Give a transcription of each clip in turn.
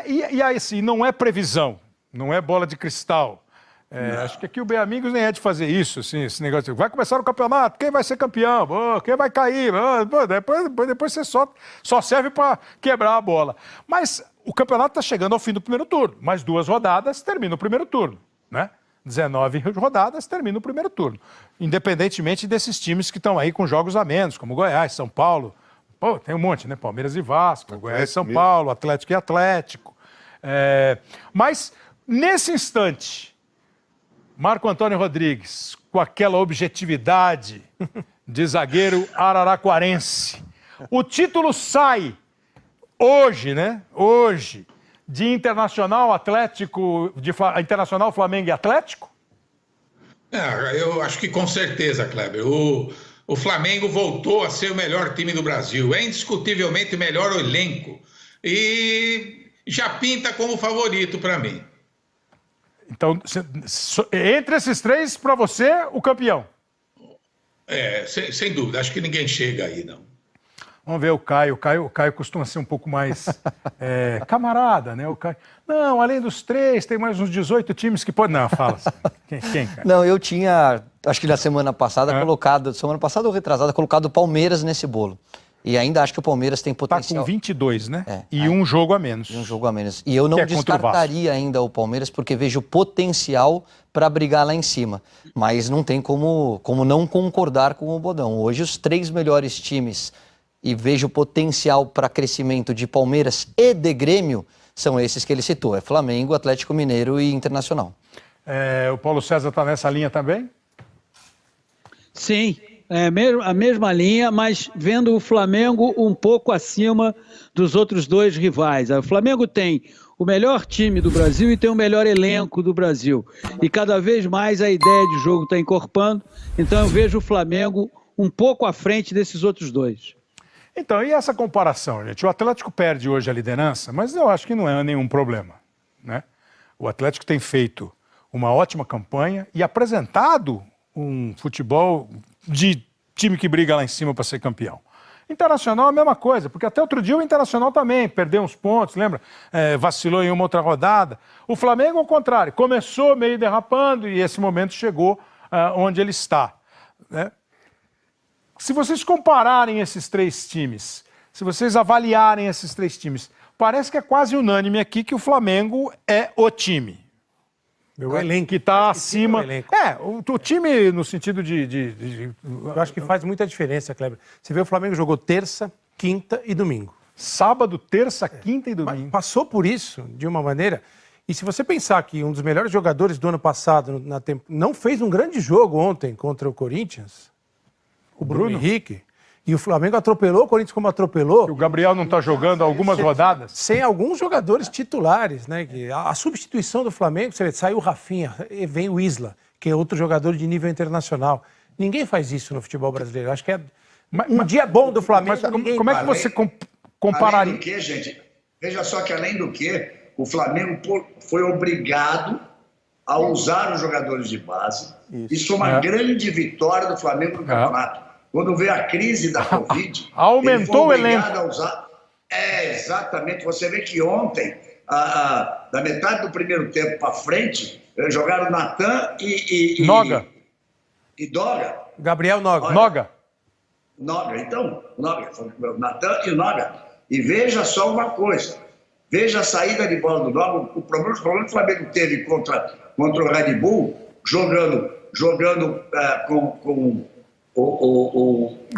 E aí, assim, não é previsão, não é bola de cristal. Acho que aqui o Bem Amigos nem é de fazer isso, assim, esse negócio de vai começar o campeonato, quem vai ser campeão? Quem vai cair? Depois você só serve para quebrar a bola. Mas o campeonato está chegando ao fim do primeiro turno. Mais 2 rodadas, termina o primeiro turno, né? 19 rodadas, termina o primeiro turno. Independentemente desses times que estão aí com jogos a menos, como Goiás, São Paulo. Pô, tem um monte, né? Palmeiras e Vasco, Goiás e São Paulo, Atlético e Atlético. Mas, nesse instante, Marco Antônio Rodrigues, com aquela objetividade de zagueiro araraquarense, o título sai hoje, né? Hoje, de Internacional Atlético, Internacional Flamengo e Atlético? Eu acho que com certeza, Kleber. O Flamengo voltou a ser o melhor time do Brasil. É indiscutivelmente o melhor elenco. E já pinta como favorito para mim. Então, entre esses 3, para você, o campeão? Sem dúvida. Acho que ninguém chega aí, não. Vamos ver o Caio. O Caio costuma ser um pouco mais camarada, né? O Caio. Não, além dos 3, tem mais uns 18 times que podem. Não, fala assim. Quem, cara? Não, eu tinha, acho que na semana passada, semana passada ou retrasada, colocado o Palmeiras nesse bolo. E ainda acho que o Palmeiras tem potencial. Tá com 22, né? Um jogo a menos. Um jogo a menos. E eu não descartaria ainda o Palmeiras, porque vejo potencial para brigar lá em cima. Mas não tem como não concordar com o Bodão. Hoje, os 3 melhores times, e vejo potencial para crescimento de Palmeiras e de Grêmio, são esses que ele citou. É Flamengo, Atlético Mineiro e Internacional. O Paulo César está nessa linha também? Sim. A mesma linha, mas vendo o Flamengo um pouco acima dos outros 2 rivais. O Flamengo tem o melhor time do Brasil e tem o melhor elenco do Brasil. E cada vez mais a ideia de jogo está encorpando, então eu vejo o Flamengo um pouco à frente desses outros 2. Então, e essa comparação, gente? O Atlético perde hoje a liderança, mas eu acho que não é nenhum problema, né? O Atlético tem feito uma ótima campanha e apresentado um futebol de time que briga lá em cima para ser campeão. Internacional é a mesma coisa, porque até outro dia o Internacional também perdeu uns pontos, lembra? Vacilou em uma outra rodada. O Flamengo, ao contrário, começou meio derrapando e esse momento chegou onde ele está, né? Se vocês compararem esses 3 times, se vocês avaliarem esses 3 times, parece que é quase unânime aqui que o Flamengo é o time. O elenco que está acima. O time no sentido Eu acho que faz muita diferença, Kleber. Você vê, o Flamengo jogou terça, quinta e domingo. Sábado, terça, quinta e domingo. Mas passou por isso de uma maneira. E se você pensar que um dos melhores jogadores do ano passado não fez um grande jogo ontem contra o Corinthians, o Bruno Henrique, e o Flamengo atropelou o Corinthians como atropelou. O Gabriel não está jogando algumas rodadas? Sem alguns jogadores titulares, né? A substituição do Flamengo, você vê, saiu o Rafinha, vem o Isla, que é outro jogador de nível internacional. Ninguém faz isso no futebol brasileiro. Acho que é um dia bom do Flamengo. Mas como é que você compararia? Além do que, gente, veja só que além do que, o Flamengo foi obrigado a usar os jogadores de base. Isso é uma grande vitória do Flamengo no campeonato. Quando veio a crise da Covid, aumentou o elenco. A usar. Exatamente. Você vê que ontem, da metade do primeiro tempo para frente, jogaram Natan e Noga. E Doga. Gabriel Noga. Noga. Então, Natan e Noga. E veja só uma coisa. Veja a saída de bola do Noga. O problema que o Flamengo teve contra o Red Bull, jogando com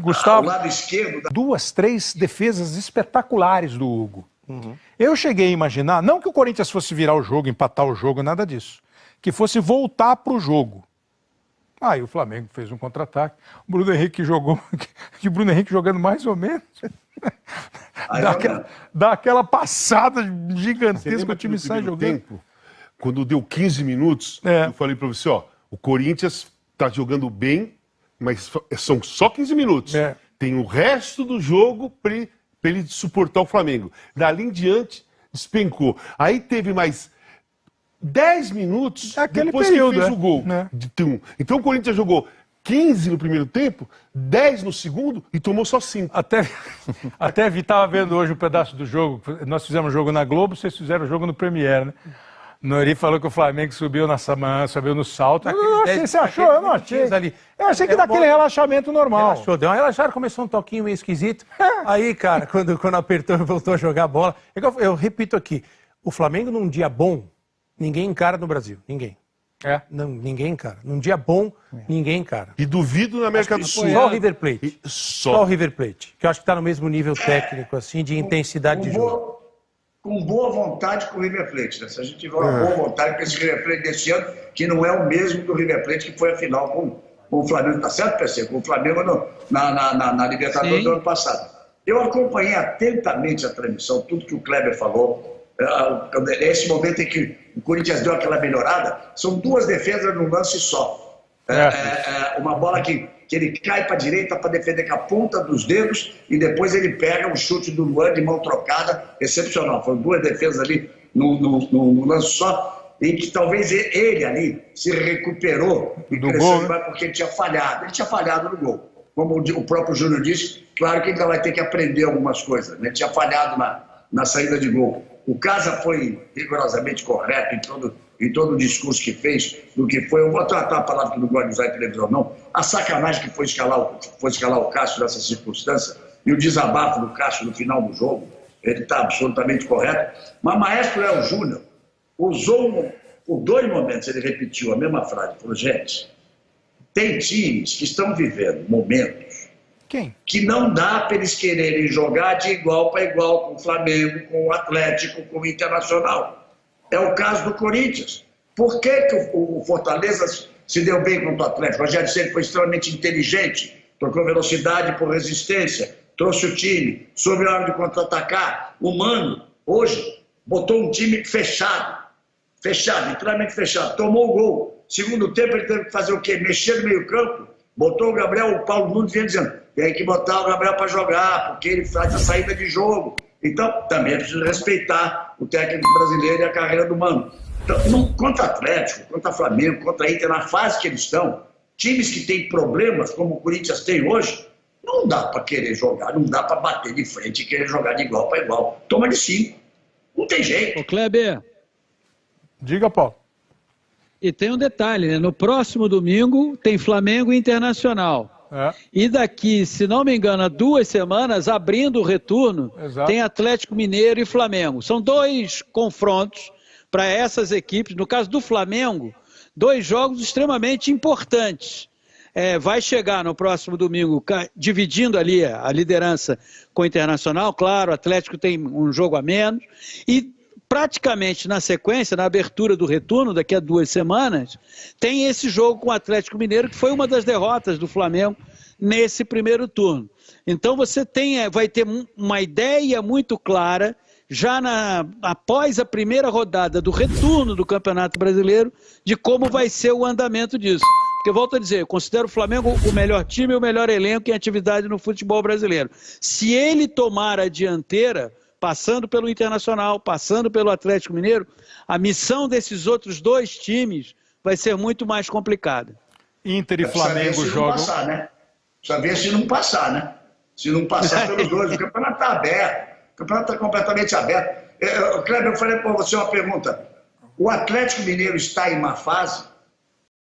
Gustavo, ao lado esquerdo. 2, 3 defesas espetaculares do Hugo. Eu cheguei a imaginar, não que o Corinthians fosse virar o jogo, empatar o jogo, nada disso. Que fosse voltar para o jogo. Aí o Flamengo fez um contra-ataque. O Bruno Henrique jogou. E o Bruno Henrique jogando mais ou menos. Dá aquela passada gigantesca, o time sai jogando. Tempo, quando deu 15 minutos, eu falei para você, o Corinthians está jogando bem, mas são só 15 minutos. Tem o resto do jogo para ele suportar o Flamengo. Dali em diante, despencou. Aí teve mais 10 minutos Aquele depois período, que fez o gol. Então o Corinthians jogou 15 no primeiro tempo, 10 no segundo e tomou só 5. Até estava vendo hoje um pedaço do jogo. Nós fizemos jogo na Globo, vocês fizeram o jogo no Premiere, né? Nori falou que o Flamengo subiu na Samã, subiu no salto. Você achou? Eu não achei. Eu achei que daquele relaxamento normal. Relaxou, deu uma relaxada, começou um toquinho meio esquisito. Aí, cara, quando apertou e voltou a jogar bola. Eu repito aqui, o Flamengo num dia bom, ninguém encara no Brasil. Ninguém. Não, ninguém encara. Num dia bom, ninguém encara. E duvido na América do Sul. Só o River Plate. Só o River Plate. Que eu acho que está no mesmo nível técnico, assim, de intensidade de jogo. Com boa vontade com o River Plate, né? Se a gente tiver uma boa vontade com esse River Plate desse ano, que não é o mesmo do River Plate que foi a final com o Flamengo, tá certo, PC? Com o Flamengo na Libertadores do ano passado. Eu acompanhei atentamente a transmissão, tudo que o Kleber falou. Esse momento em que o Corinthians deu aquela melhorada, são 2 defesas num lance só. Uma bola que ele cai para a direita para defender com a ponta dos dedos e depois ele pega um chute do Luan de mão trocada, excepcional. Foram 2 defesas ali no lance só, e que talvez ele ali se recuperou e cresceu demais porque ele tinha falhado. Ele tinha falhado no gol. Como o próprio Júnior disse, claro que ele ainda vai ter que aprender algumas coisas. Né? Ele tinha falhado na saída de gol. O Casa foi rigorosamente correto em todo o discurso que fez, do que foi, eu vou tratar a palavra que não gosto de usar em televisão, não, a sacanagem que foi escalar o Cássio nessa circunstância e o desabafo do Cássio no final do jogo, ele está absolutamente correto. Mas Maestro Léo Júnior usou, por 2 momentos, ele repetiu a mesma frase, falou, gente, tem times que estão vivendo momentos que não dá para eles quererem jogar de igual para igual com o Flamengo, com o Atlético, com o Internacional. É o caso do Corinthians. Por que o Fortaleza se deu bem contra o Atlético? O Rogério Ceni foi extremamente inteligente, trocou velocidade por resistência, trouxe o time, soube a hora de contra-atacar. O Mano, hoje, botou um time fechado, literalmente fechado, tomou o gol. Segundo tempo ele teve que fazer o quê? Mexer no meio campo, botou o Gabriel, o Paulo Nunes vinha dizendo, tem que botar o Gabriel para jogar, porque ele faz a saída de jogo. Então, também é preciso respeitar o técnico brasileiro e a carreira do Mano. Então, contra Atlético, contra Flamengo, contra Inter, na fase que eles estão, times que têm problemas, como o Corinthians tem hoje, não dá para querer jogar, não dá para bater de frente e querer jogar de igual para igual. Toma de 5. Não tem jeito. Ô, Kleber. Diga, Paulo. E tem um detalhe, né? No próximo domingo tem Flamengo e Internacional. E daqui, se não me engano, há 2 semanas, abrindo o retorno, tem Atlético Mineiro e Flamengo. São 2 confrontos para essas equipes. No caso do Flamengo, 2 jogos extremamente importantes. Vai chegar no próximo domingo, dividindo ali a liderança com o Internacional. Claro, o Atlético tem um jogo a menos. E praticamente na sequência, na abertura do retorno, daqui a 2 semanas, tem esse jogo com o Atlético Mineiro, que foi uma das derrotas do Flamengo nesse primeiro turno. Então você vai ter uma ideia muito clara, já após a primeira rodada do retorno do Campeonato Brasileiro, de como vai ser o andamento disso. Porque, volto a dizer, eu considero o Flamengo o melhor time e o melhor elenco em atividade no futebol brasileiro. Se ele tomar a dianteira, passando pelo Internacional, passando pelo Atlético Mineiro, a missão desses outros 2 times vai ser muito mais complicada. Inter e Flamengo jogam... Precisa ver se não passar, né? Se não passar pelos 2, o campeonato está aberto, o campeonato está completamente aberto. Kleber, eu falei para você uma pergunta, o Atlético Mineiro está em má fase?